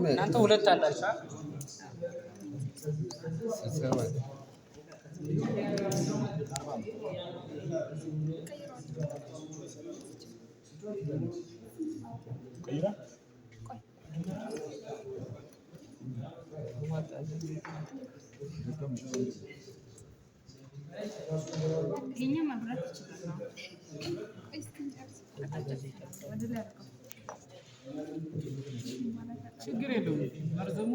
እናንተ ሁለት አላችሁ ይሄኛ ማብራት ይችላል። ችግር የለውም። መርዘሙ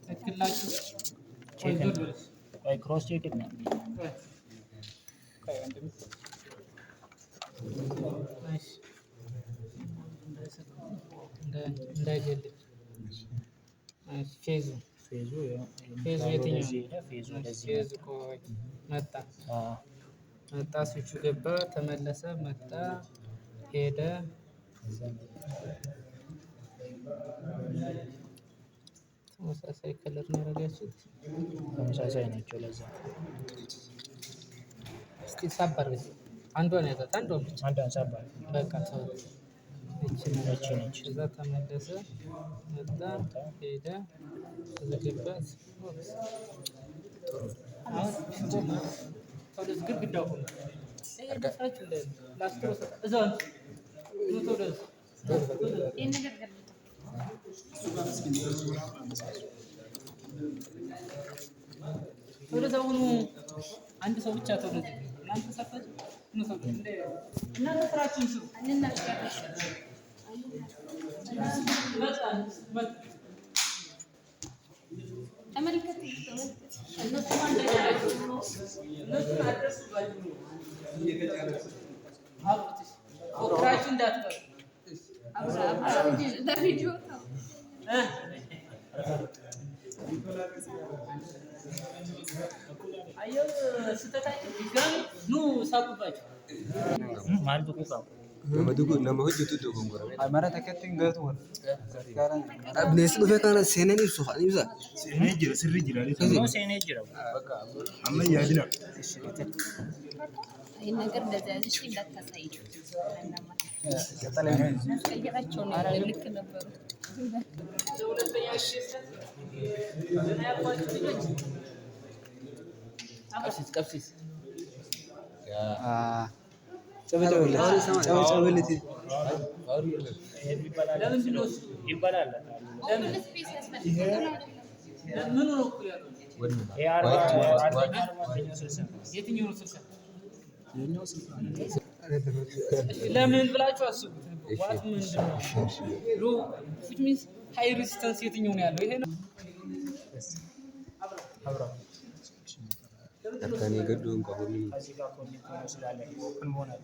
ትክክላችሁ ክሮስ ቼክ ነው። እንዳይገል ፌዙ የትኛው ፌዙ መጣ መጣ ስዊቹ ገባ ተመለሰ መጣ ሄደ ተመሳሳይ ከለር ነው ያደረጋችሁት ተመሳሳይ ናቸው። ለዛ እስኪ ሳባር አንዷን ያዛት አንዷን ብቻ አንዷን ሳባር በቃ ተው እቺ ነች እዛ ተመለሰ መጣ ሄደ ተዘገበት አሁን ሽቦማ ወደዚህ ግድግዳው ሆነ እየደፋችሁ እንደ ላስትሮስ እዛው ነው ተወደስ ይሄን ነገር ገለጥ ወደዛው ሁኑ። አንድ ሰው ብቻ ተወደስ እናንተ ሰፋችሁ ነው ሰው እንደ እናንተ ስራችሁን ስሩ እንናገራለን። ተመልከት እነሱ አንደኛቸው እነሱ አደረሱባችሁ አብሩት ወክራችሁ እንዳትቀሩ በቪዲዮ አየው ስተታችሁ ድጋሚ ኑ ሳቁባችሁ ማለት ነው። nama hojjetu gongora mara takkatti hin gaatu wal abnees dhufe kana seenan ibsu kan ibsa seenee jira sirri jira seenee jira amma yaadina ይሄን ነገር እንደዚህ ያዝሽ እንዳታሳይዱ ቀየራቸው ነው ልክ ነበሩ ሁለተኛ ቀብሲስ ጨበጨበለት ለምንድን ነው ይባላል። ለምን ምን ነው እኮ ያለው የትኛው ነው ስልሳ ለምን ብላችሁ አስቡት። ዋት ምንድን ነው ሎ which means high resistance የትኛው ነው ያለው? ይሄ ነው አብራ ከኔ ገዱ እንኳን እዚህ ጋር ኮኔክት ስላለ ኦፕን መሆን አለ